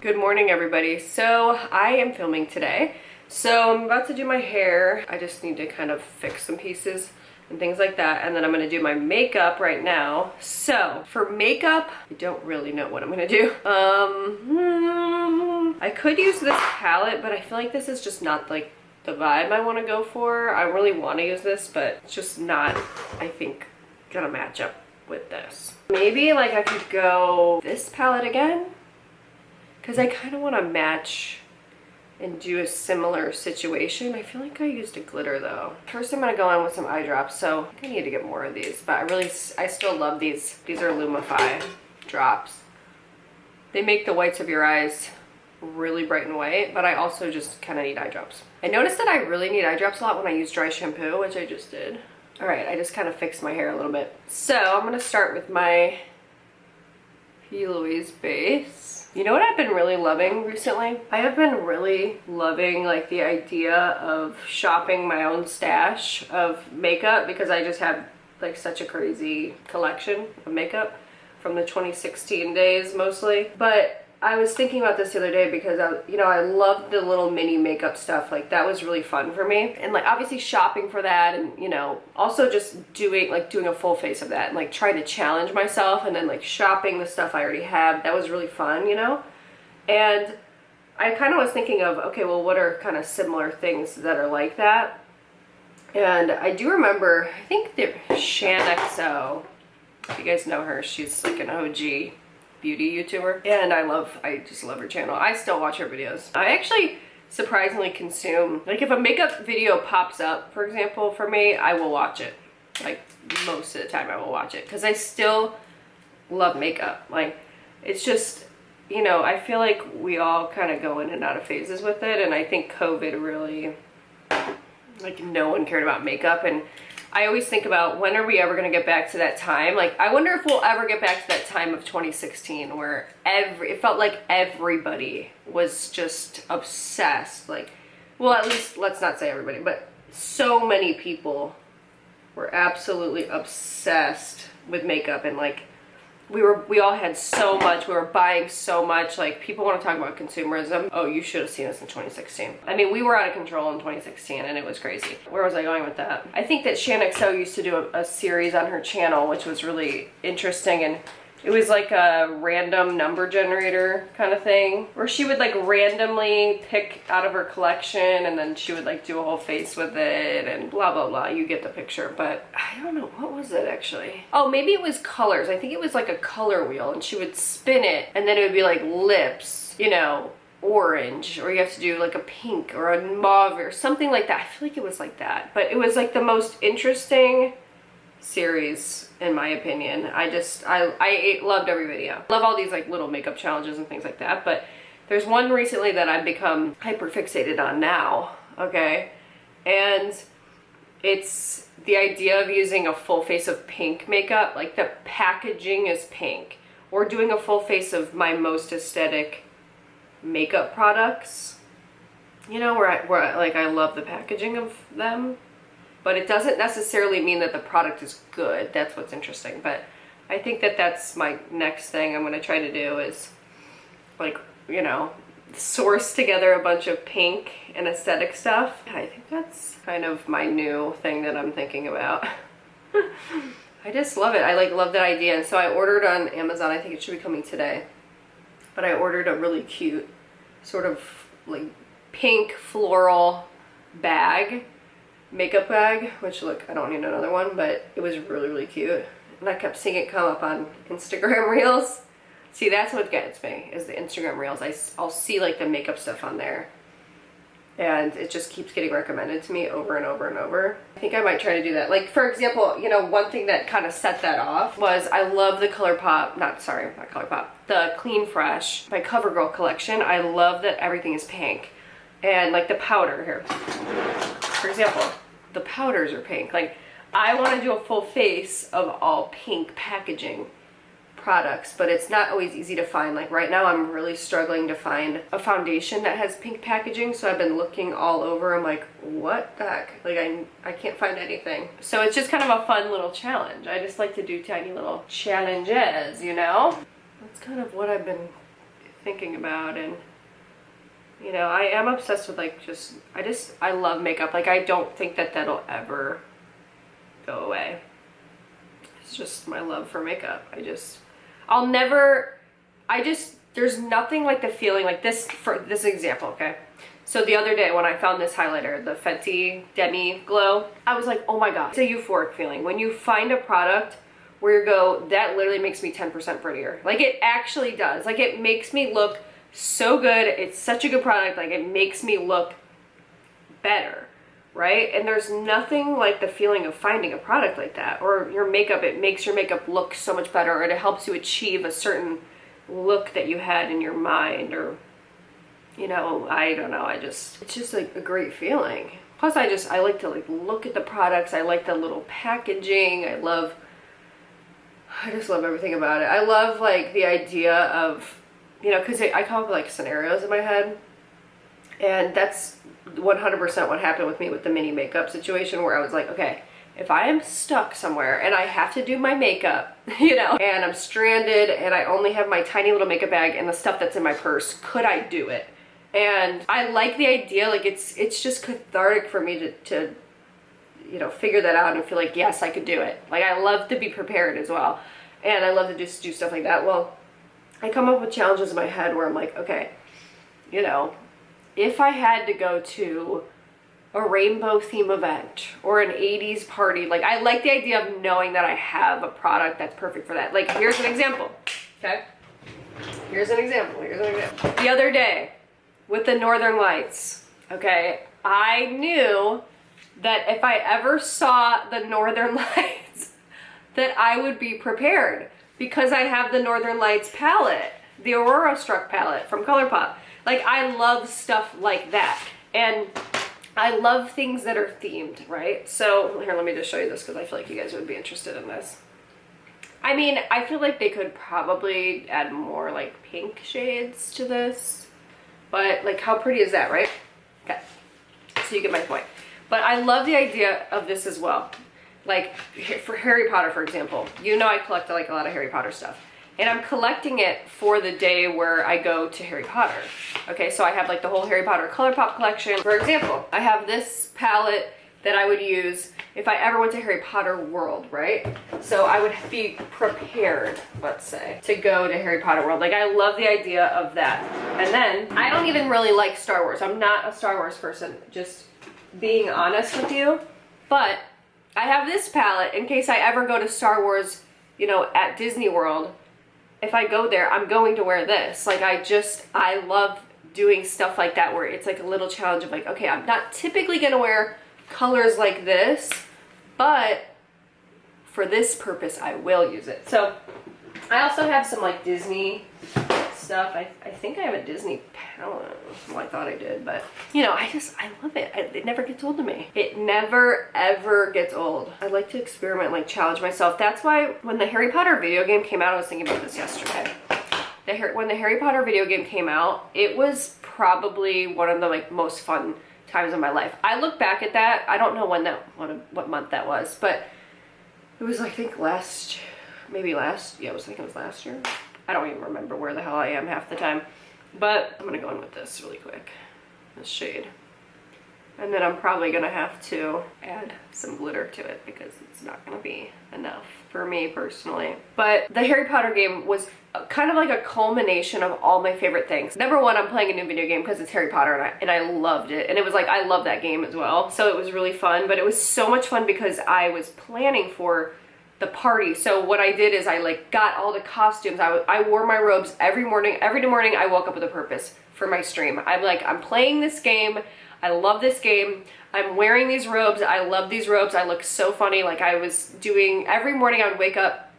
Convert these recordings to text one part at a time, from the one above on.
Good morning, everybody. So I am filming today. So I'm about to do my hair. I just need to kind of fix some pieces and things like that. And then I'm gonna do my makeup right now. So for makeup, I don't really know what I'm gonna do. I could use this palette, but I feel like this is just not like the vibe I wanna go for. I really wanna use this, but it's just not, I think, gonna match up with this. Maybe like I could go this palette again, because I kind of want to match and do a similar situation. I feel like I used a glitter though. First I'm going to go in with some eye drops, so I think I need to get more of these, but I still love these. These are Lumify drops. They make the whites of your eyes really bright and white, but I also just kind of need eye drops. I noticed that I really need eye drops a lot when I use dry shampoo, which I just did. All right, I just kind of fixed my hair a little bit. So I'm going to start with my P. Louise base. You know what I've been really loving recently? I have been really loving like the idea of shopping my own stash of makeup, because I just have like such a crazy collection of makeup from the 2016 days mostly. But I was thinking about this the other day because I loved the little mini makeup stuff. Like that was really fun for me. And like obviously shopping for that, and also just doing a full face of that and like trying to challenge myself, and then like shopping the stuff I already have. That was really fun, And I kind of was thinking of, okay, well, what are kind of similar things that are like that? And I do remember, I think that XO, if you guys know her, she's like an OG beauty YouTuber, and I just love her channel. I still watch her videos. I actually surprisingly consume, like if a makeup video pops up, for example, for me, I will watch it. Like most of the time I will watch it, because I still love makeup. Like it's just, I feel like we all kind of go in and out of phases with it, and I think COVID really, like no one cared about makeup. And I always think about, when are we ever going to get back to that time? Like, I wonder if we'll ever get back to that time of 2016 where it felt like everybody was just obsessed. Like, well, at least let's not say everybody, but so many people were absolutely obsessed with makeup, and like we all had so much, we were buying so much. Like, people want to talk about consumerism. Oh, you should have seen us in 2016. I mean, we were out of control in 2016 and it was crazy. Where was I going with that? I think that XO used to do a series on her channel, which was really interesting, and it was like a random number generator kind of thing, where she would like randomly pick out of her collection, and then she would like do a whole face with it and blah, blah, blah. You get the picture, but I don't know. What was it actually? Oh, maybe it was colors. I think it was like a color wheel, and she would spin it, and then it would be like lips, orange, or you have to do like a pink or a mauve or something like that. I feel like it was like that, but it was like the most interesting series in my opinion. I loved every video. Love all these like little makeup challenges and things like that, but there's one recently that I've become hyper fixated on now, okay? And it's the idea of using a full face of pink makeup, like the packaging is pink, or doing a full face of my most aesthetic makeup products, where I love the packaging of them. But it doesn't necessarily mean that the product is good. That's what's interesting. But I think that that's my next thing I'm going to try to do, is like, source together a bunch of pink and aesthetic stuff. I think that's kind of my new thing that I'm thinking about. I just love it. I love that idea. And so I ordered on Amazon. I think it should be coming today. But I ordered a really cute sort of like pink floral makeup bag, which look, I don't need another one, but it was really, really cute. And I kept seeing it come up on Instagram Reels. See, that's what gets me, is the Instagram Reels. I'll see like the makeup stuff on there, and it just keeps getting recommended to me over and over and over. I think I might try to do that. Like, for example, one thing that kind of set that off was I love the the Clean Fresh by CoverGirl collection. I love that everything is pink. And like the powder here, for example, the powders are pink. Like, I want to do a full face of all pink packaging products, but it's not always easy to find. Like right now I'm really struggling to find a foundation that has pink packaging, so I've been looking all over. I'm like, what the heck? Like I can't find anything. So it's just kind of a fun little challenge. I just like to do tiny little challenges, That's kind of what I've been thinking about. And you know, I am obsessed with like I love makeup. Like I don't think that that'll ever go away. It's just my love for makeup. There's nothing like the feeling like this, for this example, okay? So the other day when I found this highlighter, the Fenty Demi Glow, I was like, oh my God, it's a euphoric feeling. When you find a product where you go, that literally makes me 10% prettier. Like it actually does. Like it makes me look so good. It's such a good product. Like it makes me look better, right? And there's nothing like the feeling of finding a product like that. Or your makeup, it makes your makeup look so much better, or it helps you achieve a certain look that you had in your mind, or you know, I don't know, it's just like a great feeling. Plus I like to like look at the products. I like the little packaging. I just love everything about it. I love like the idea of, you know, because I come up with like scenarios in my head, and that's 100% what happened with me with the mini makeup situation, where I was like, okay, if I am stuck somewhere and I have to do my makeup, you know, and I'm stranded and I only have my tiny little makeup bag and the stuff that's in my purse, could I do it? And I like the idea, like it's just cathartic for me to you know, figure that out and feel like, yes, I could do it. Like I love to be prepared as well. And I love to just do stuff like that. Well, I come up with challenges in my head where I'm like, okay, you know, if I had to go to a rainbow theme event or an 80s party, like I like the idea of knowing that I have a product that's perfect for that. Like here's an example, okay? Here's an example. The other day with the Northern Lights, okay, I knew that if I ever saw the Northern Lights, that I would be prepared, because I have the Northern Lights palette, the Aurora Struck palette from ColourPop. Like I love stuff like that. And I love things that are themed, right? So here, let me just show you this because I feel like you guys would be interested in this. I mean, I feel like they could probably add more like pink shades to this, but like how pretty is that, right? Okay, so you get my point. But I love the idea of this as well. Like for Harry Potter, for example, you know I collect like a lot of Harry Potter stuff. And I'm collecting it for the day where I go to Harry Potter. Okay, so I have like the whole Harry Potter ColourPop collection. For example, I have this palette that I would use if I ever went to Harry Potter World, right? So I would be prepared, let's say, to go to Harry Potter World. Like I love the idea of that. And then I don't even really like Star Wars. I'm not a Star Wars person, just being honest with you. But I have this palette in case I ever go to Star Wars, you know, at Disney World. If I go there, I'm going to wear this. Like I love doing stuff like that where it's like a little challenge of like, okay, I'm not typically gonna wear colors like this, but for this purpose, I will use it. So I also have some like Disney stuff. I think I have a Disney palette. Well, I thought I did, but you know, I love it. It never gets old to me. It never ever gets old. I like to experiment, like challenge myself. That's why when the Harry Potter video game came out, I was thinking about this yesterday. When the Harry Potter video game came out, it was probably one of the like most fun times of my life. I look back at that. I don't know when what month that was, but it was, I think yeah, I was thinking it was last year. I don't even remember where the hell I am half the time. But I'm gonna go in with this really quick, this shade. And then I'm probably gonna have to add some glitter to it because it's not gonna be enough for me personally. But the Harry Potter game was kind of like a culmination of all my favorite things. Number one, I'm playing a new video game because it's Harry Potter and I loved it. And it was like, I love that game as well. So it was really fun, but it was so much fun because I was planning for the party. So what I did is I like got all the costumes. I wore my robes every morning. Every morning I woke up with a purpose for my stream. I'm like, I'm playing this game. I love this game. I'm wearing these robes. I love these robes. I look so funny. Like I was doing, every morning I would wake up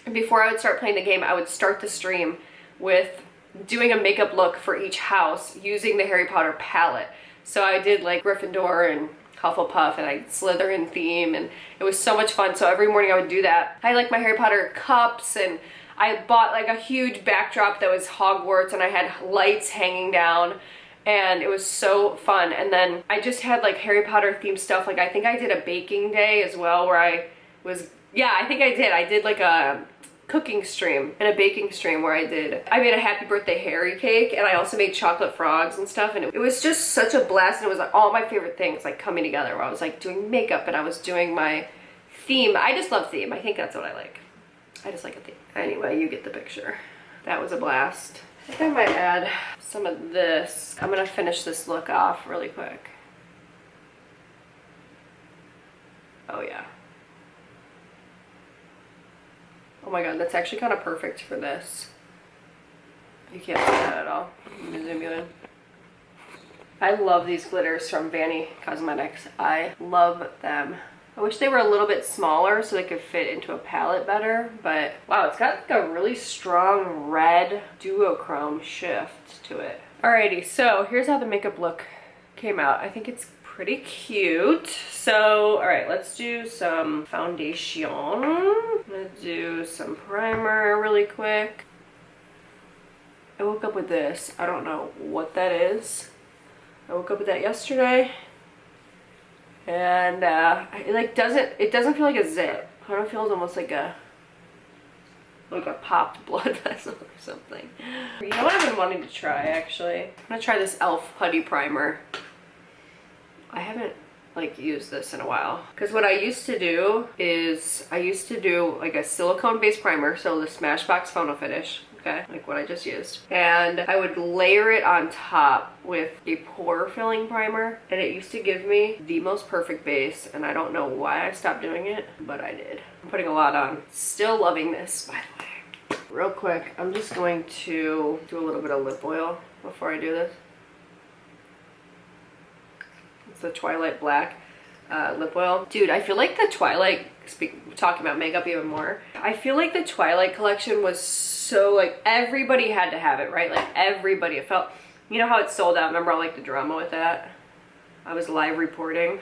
and before I would start playing the game, I would start the stream with doing a makeup look for each house using the Harry Potter palette. So I did like Gryffindor and Hufflepuff and I Slytherin theme, and it was so much fun. So every morning I would do that. I had like my Harry Potter cups, and I bought like a huge backdrop that was Hogwarts, and I had lights hanging down, and it was so fun. And then I just had like Harry Potter themed stuff. Like I think I did a baking day as well where I was, yeah, I think I did. I did like a cooking stream and a baking stream where I made a happy birthday Harry cake, and I also made chocolate frogs and stuff, and it was just such a blast, and it was like all my favorite things like coming together, where I was like doing makeup and I was doing my theme. I just love theme. I think that's what I like. I just like a theme. Anyway, you get the picture. That was a blast. I think I might add some of this. I'm gonna finish this look off really quick. Oh yeah. Oh my god, that's actually kind of perfect for this. You can't see that at all. Let me zoom you in. I love these glitters from Vanny Cosmetics. I love them. I wish they were a little bit smaller so they could fit into a palette better, but wow, it's got like a really strong red duochrome shift to it. Alrighty, so here's how the makeup look came out. I think it's pretty cute. So, alright, let's do some foundation. I'm gonna do some primer really quick. I woke up with this. I don't know what that is. I woke up with that yesterday. And it doesn't feel like a zit. It kind of feels almost like a popped blood vessel or something. You know what I've been wanting to try actually? I'm gonna try this e.l.f. Putty Primer. I haven't like used this in a while, because what I used to do is I used to do like a silicone based primer, so the Smashbox Photo Finish, okay, like what I just used, and I would layer it on top with a pore filling primer, and it used to give me the most perfect base, and I don't know why I stopped doing it, but I did. I'm putting a lot on. Still loving this, by the way. Real quick, I'm just going to do a little bit of lip oil before I do this. It's the Twilight Black lip oil. Dude, I feel like the Twilight, talking about makeup even more, I feel like the Twilight collection was so like, everybody had to have it, right? Like everybody, it felt, you know how it sold out? Remember all like the drama with that? I was live reporting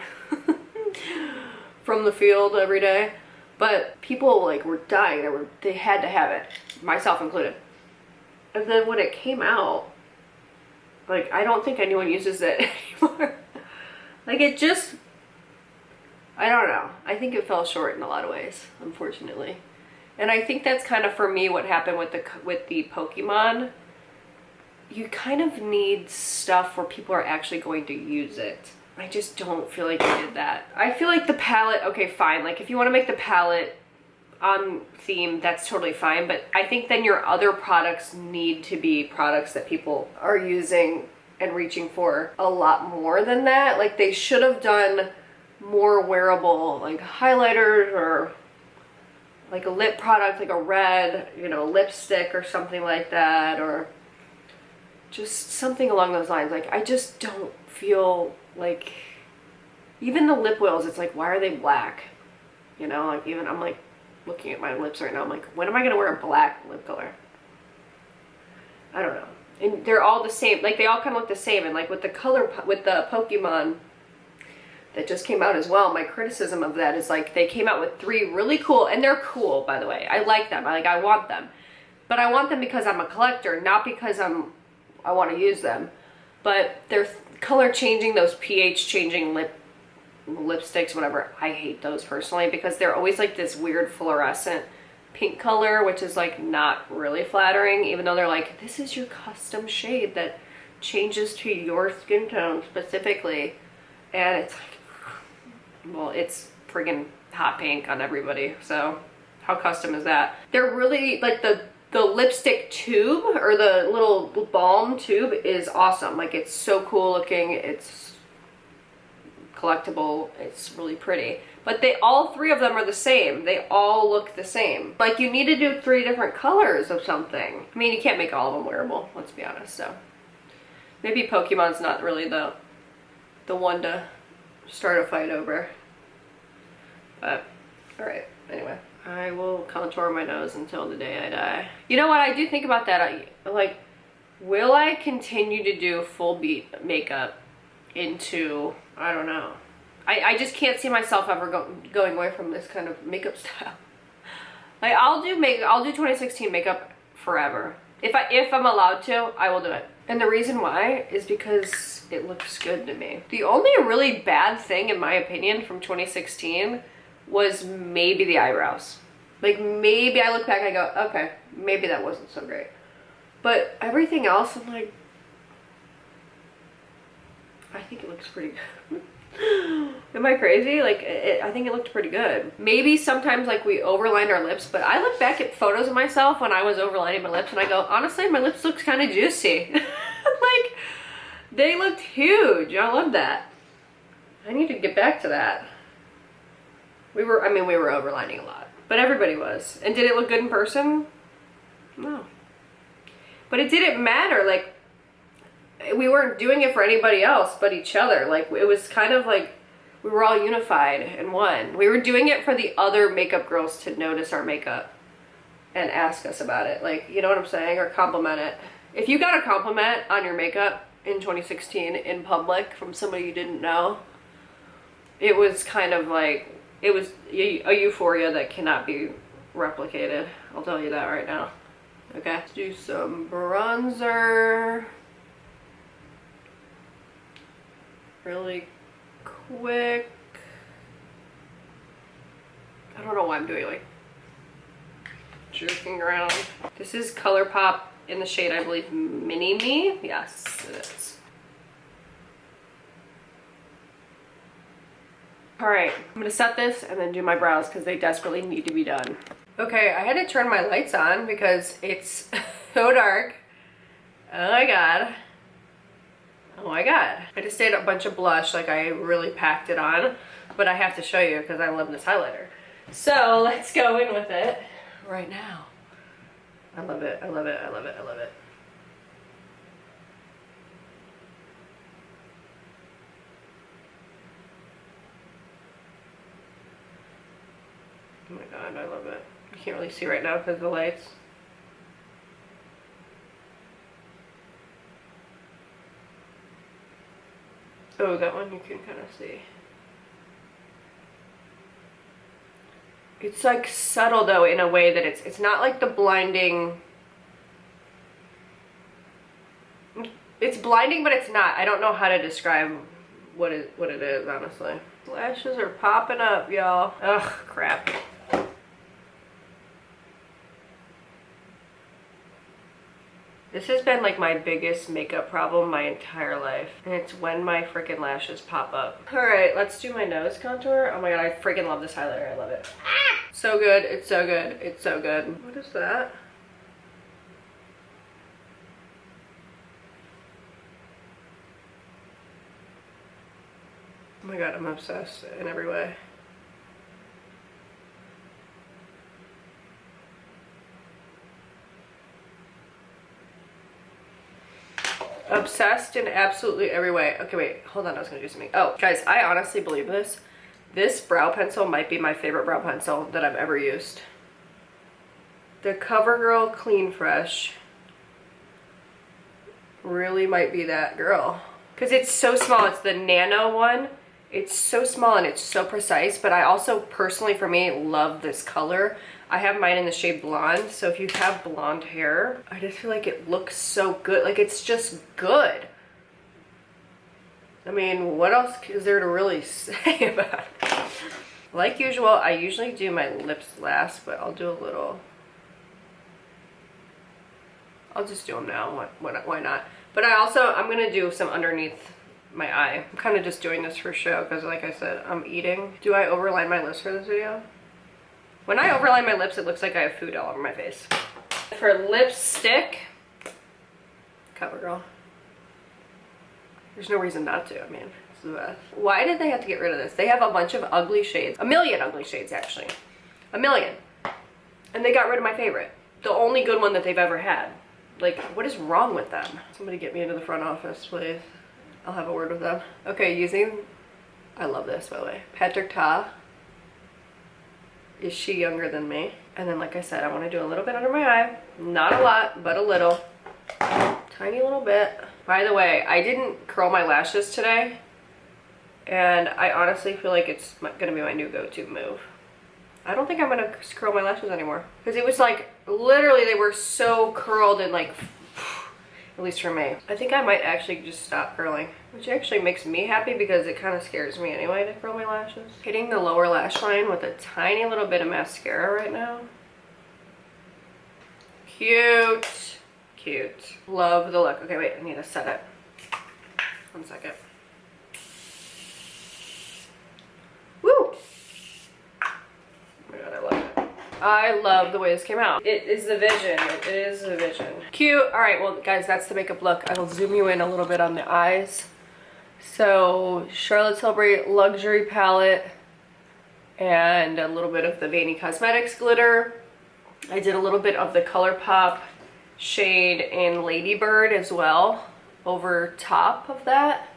from the field every day. But people like were dying, they had to have it, myself included. And then when it came out, like I don't think anyone uses it anymore. Like it just, I don't know. I think it fell short in a lot of ways, unfortunately. And I think that's kind of for me what happened with the Pokemon. You kind of need stuff where people are actually going to use it. I just don't feel like they did that. I feel like the palette, okay, fine. Like if you want to make the palette on theme, that's totally fine. But I think then your other products need to be products that people are using and reaching for a lot more than that. Like they should have done more wearable like highlighters, or like a lip product, like a red, you know, lipstick or something like that, or just something along those lines. Like I just don't feel like, even the lip oils, it's like, why are they black? You know, like even I'm like looking at my lips right now, I'm like, when am I gonna wear a black lip color? I don't know. And they're all the same, like they all kind of look the same. And like with the color, with the Pokemon that just came out as well, my criticism of that is like they came out with 3 really cool, and they're cool, by the way. I like them, I want them. But I want them because I'm a collector, not because I want to use them. But they're color changing, those pH changing lipsticks, whatever. I hate those personally, because they're always like this weird fluorescent pink color, which is like not really flattering, even though they're like, this is your custom shade that changes to your skin tone specifically. And it's like, well, it's friggin' hot pink on everybody, so how custom is that? They're really like the lipstick tube, or the little balm tube, is awesome. Like it's so cool looking, it's collectible, it's really pretty. But all 3 of them are the same. They all look the same. Like you need to do 3 different colors of something. I mean, you can't make all of them wearable, let's be honest. So maybe Pokemon's not really the one to start a fight over. But all right, anyway, I will contour my nose until the day I die. You know what, I do think about that. Like, will I continue to do full beat makeup into, I don't know. I just can't see myself ever going away from this kind of makeup style. Like I'll do 2016 makeup forever. If I'm allowed to, I will do it. And the reason why is because it looks good to me. The only really bad thing, in my opinion, from 2016 was maybe the eyebrows. Like maybe I look back and I go, okay, maybe that wasn't so great. But everything else, I'm like, I think it looks pretty good. Am I crazy? Like, I think it looked pretty good. Maybe sometimes like we overlined our lips, but I look back at photos of myself when I was overlining my lips and I go, honestly, my lips look kind of juicy. Like, they looked huge. I love that. I need to get back to that. We were overlining a lot, but everybody was. And did it look good in person? No. But it didn't matter. Like, we weren't doing it for anybody else but each other. Like, it was kind of like we were all unified in one. We were doing it for the other makeup girls to notice our makeup and ask us about it. Like, you know what I'm saying? Or compliment it. If you got a compliment on your makeup in 2016 in public from somebody you didn't know, it was kind of like, it was a euphoria that cannot be replicated. I'll tell you that right now. Okay, let's do some bronzer. Really quick. I don't know why I'm doing like jerking around. This is ColourPop in the shade, I believe, Mini Me. Yes, it is. All right, I'm gonna set this and then do my brows because they desperately need to be done. Okay, I had to turn my lights on because it's so dark. Oh my God. Oh my God. I just stayed a bunch of blush, like I really packed it on, but I have to show you because I love this highlighter. So let's go in with it right now. I love it, I love it, I love it, I love it. Oh my God, I love it. You can't really see right now because of the lights. Oh, that one you can kind of see. It's like subtle though in a way that it's not like the blinding. It's blinding, but it's not. I don't know how to describe what it is, honestly. Lashes are popping up, y'all. Ugh, crap. This has been like my biggest makeup problem my entire life. And it's when my freaking lashes pop up. All right, let's do my nose contour. Oh my God, I freaking love this highlighter. I love it. Ah! So good, it's so good, it's so good. What is that? Oh my God, I'm obsessed in every way. Obsessed in absolutely every way. Okay, wait, hold on, I was gonna do something. Oh, guys, I honestly believe this. This brow pencil might be my favorite brow pencil that I've ever used. The CoverGirl Clean Fresh really might be that girl. Because it's so small, it's the nano one. It's so small and it's so precise, but I also personally, for me, love this color. I have mine in the shade blonde, so if you have blonde hair, I just feel like it looks so good. Like, it's just good. I mean, what else is there to really say about it? Like usual, I usually do my lips last, but I'll do a little. I'll just do them now, why not? But I'm gonna do some underneath my eye. I'm kind of just doing this for show, because like I said, I'm eating. Do I overline my lips for this video? When I overline my lips, it looks like I have food all over my face. For lipstick, CoverGirl. There's no reason not to, I mean, it's the best. Why did they have to get rid of this? They have a bunch of ugly shades. A million ugly shades, actually. A million. And they got rid of my favorite. The only good one that they've ever had. Like, what is wrong with them? Somebody get me into the front office, please. I'll have a word with them. Okay, using, I love this, by the way. Patrick Ta. Is she younger than me? And then, like I said, I want to do a little bit under my eye. Not a lot, but a little. Tiny little bit. By the way, I didn't curl my lashes today. And I honestly feel like it's going to be my new go-to move. I don't think I'm going to curl my lashes anymore. Because it was like, literally they were so curled and like at least for me. I think I might actually just stop curling, which actually makes me happy because it kind of scares me anyway to curl my lashes. Hitting the lower lash line with a tiny little bit of mascara right now. Cute. Cute. Love the look. Okay, wait, I need to set it. 1 second. Woo! Oh my god, I love it. I love the way this came out. It is the vision. It is the vision. Cute. All right, well, guys, that's the makeup look. I will zoom you in a little bit on the eyes. So, Charlotte Tilbury Luxury Palette and a little bit of the Vanny Cosmetics glitter. I did a little bit of the ColourPop shade in Lady Bird as well over top of that.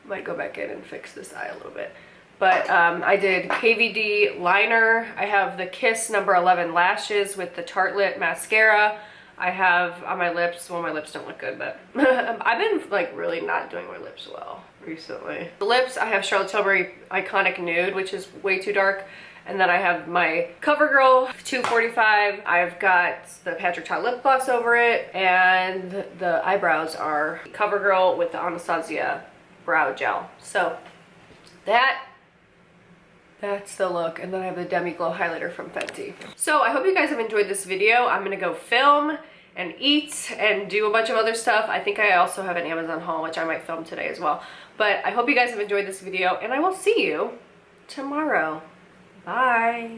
Might go back in and fix this eye a little bit. But I did KVD liner. I have the Kiss number 11 lashes with the Tartelette mascara. I have on my lips, well, my lips don't look good, but I've been like really not doing my lips well recently. The lips, I have Charlotte Tilbury Iconic Nude, which is way too dark. And then I have my CoverGirl 245. I've got the Patrick Ta lip gloss over it. And the eyebrows are CoverGirl with the Anastasia brow gel. So that's the look. And then I have the Demi Glow highlighter from Fenty. So I hope you guys have enjoyed this video. I'm gonna go film and eat and do a bunch of other stuff. I think I also have an Amazon haul, which I might film today as well. But I hope you guys have enjoyed this video, and I will see you tomorrow. Bye.